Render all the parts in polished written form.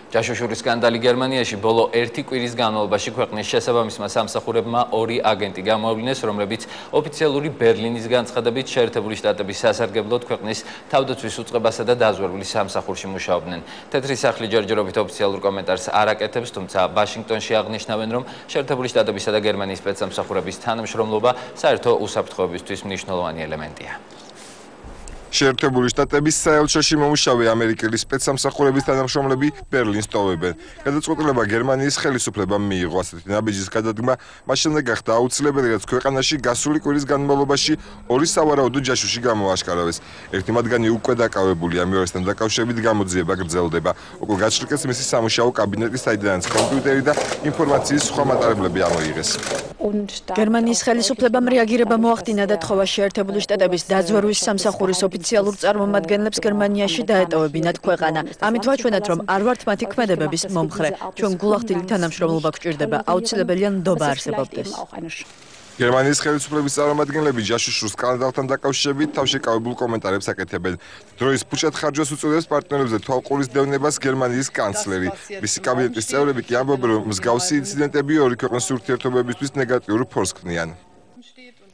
ჯაშუშური სკანდალი გერმანიაში ბოლო 1 კვირის განმავლობაში ქვეყნის შესაბამისმა სამსახურებმა 2 აგენტი გამოავლინეს, რომლებიც ოფიციალური ბერლინის განცხადებით შეერთებული შტატების სასარგებლოდ ქვეყნის თავდაცვის უწყებასა და დაზვერვის სამსახურში მუშაობდნენ. თეთრი სახლი ჯერჯერობით ოფიციალურ კომენტარს არ აკეთებს, თუმცა ვაშინგტონში აღნიშნავენ, რომ შეერთებული შტატებისა და გერმანიის სპეცსამსახურების თანამშრომლობა საერთო უსაფრთხოებისთვის მნიშვნელოვანი ელემენტია. შეერთებული შტატების საელჩოში მომუშავე ამერიკელი სპეცსამსახურების თანამშრომლები ბერლინს ტოვებენ. გადაწყვეტილება გერმანიის ხელისუფლებამ მიიღო, ასეთი ნაბიჯის გადადგმა მას შემდეგ გახდა აუცილებელი, რაც ქვეყანაში გასული კვირის განმავლობაში 2 სავარაუდო ჯაშუში გამოაშკარავეს. ერთი მათგანი უკვე დაკავებულია, მეორესთან დაკავშირებით გამოძიება გრძელდება. უკვე გაჩრდილეს მისი სამუშაო კაბინეტი, საიდანაც კომპიუტერი და ინფორმაციის სხვა მატარებლები ამოიღეს. გერმანიის ხელისუფლებამ რეაგირება მოახდინა და თხოვა შეერთებული შტატების დაზვერვის სამსახურის ოფიციალურ წარმომადგენლებს გერმანიაში დაეტოვებინათ ქვეყანა. ამით ვაჩვენეთ, რომ არ ვართ მათი ქმედებების მომხრე. ჩვენ გულახდილი თანამშრომლობა გვჭირდება, აუცილებელია ნდობა არსებობდეს. გერმანიის ხელისუფლების წარმომადგენლები ჯაშუშურ სკანდალთან დაკავშირებით თავშეკავებულ კომენტარებს აკეთებენ. დროის ფუჭად ხარჯვას უწოდებს პარტნიორებზე თვალყურის დევნებას გერმანიის კანცლერი. მისი კაბინეტის წევრები კი ამბობენ, რომ მსგავსი ინციდენტები ორი ქვეყნის ურთიერთობებისთვის ნეგატიურ ფორს ქმნიან.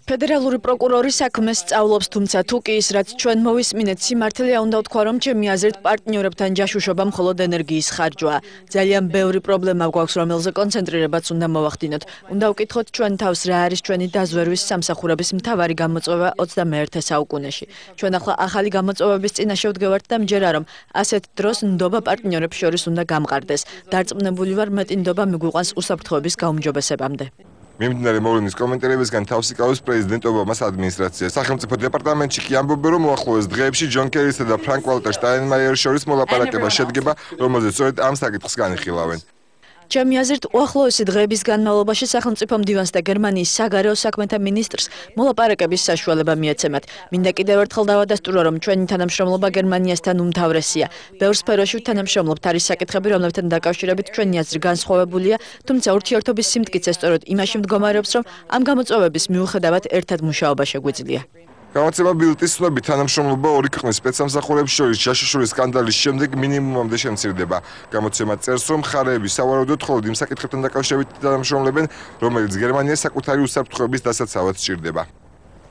ფედერალური პროკურორი საქმეს სწავლობს, თუმცა თუ კი ის, რაც ჩვენ მოვისმინეთ, სიმართლეა, უნდა ვთქვა, რომ ჩემი აზრით პარტნიორებთან ჯაშუშობა მხოლოდ ენერგიის ხარჯვაა. ძალიან ბევრი პრობლემა გვაქვს, რომელზე კონცენტრირებაც უნდა მოვახდინოთ. უნდა ვკითხოთ ჩვენ თავს, რა არის ჩვენი დაზვერვის სამსახურების მთავარი გამოწვევა 21 საუკუნეში. ჩვენ ახლა ახალი გამოწვევების წინაშე ვდგევართ და მჯერა, რომ ასეთ დროს ნდობა პარტნიორებს შორის უნდა გამყარდეს. დარწმუნებული ვარ, მეტი ნდობა მიგვიყვანს უსაფრთხოების გაუმჯობესებამდე. მიმდინარე მოვლენის კომენტარებისგან თავს იკავებს პრეზიდენტ ობამას ადმინისტრაცია. სახელმწიფო დეპარტამენტში კი ამბობენ, რომ უახლოეს დღეებში ჯონ კერისა და ფრანკ ვალტერ შტაინმაიერის შორის მოლაპარაკება შედგება, რომელზეც სწორედ ამ საკითხს განიხილავენ. ჩემი აზრით, უახლოესი დღეების განმავლობაში სახელმწიფო მდივანს და გერმანიის საგარეო საქმეთა მინისტრს მოლაპარაკების საშუალება მიეცემათ. მინდა კიდევ ერთხელ დავადასტურო, რომ ჩვენი თანამშრომლობა გერმანიასთან უმთავრესია. ბევრ სფეროში ვთანამშრომლობთ, არის საკითხები, რომლებთან დაკავშირებით ჩვენი აზრი განსხვავებულია, თუმცა ურთიერთობის სიმტკიცე სწორედ იმაში მდგომარეობს, რომ ამ გამოწვევების მიუხედავად ერთად მუშაობა შეგვიძლია. გამოცემა ბილდის ცნობით თანამშრომლობა ორი ქვეყნის სპეცსამსახურების შორის ჯაშუშური სკანდალის შემდეგ მინიმუმამდე შემცირდება. გამოცემა წერს, რომ მხარეები სავარაუდოდ მხოლოდ იმ საკითხებთან დაკავშირებით თანამშრომლებენ, რომელიც გერმანიას საკუთარი უსაფრთხოების დასაცავად სჭირდება.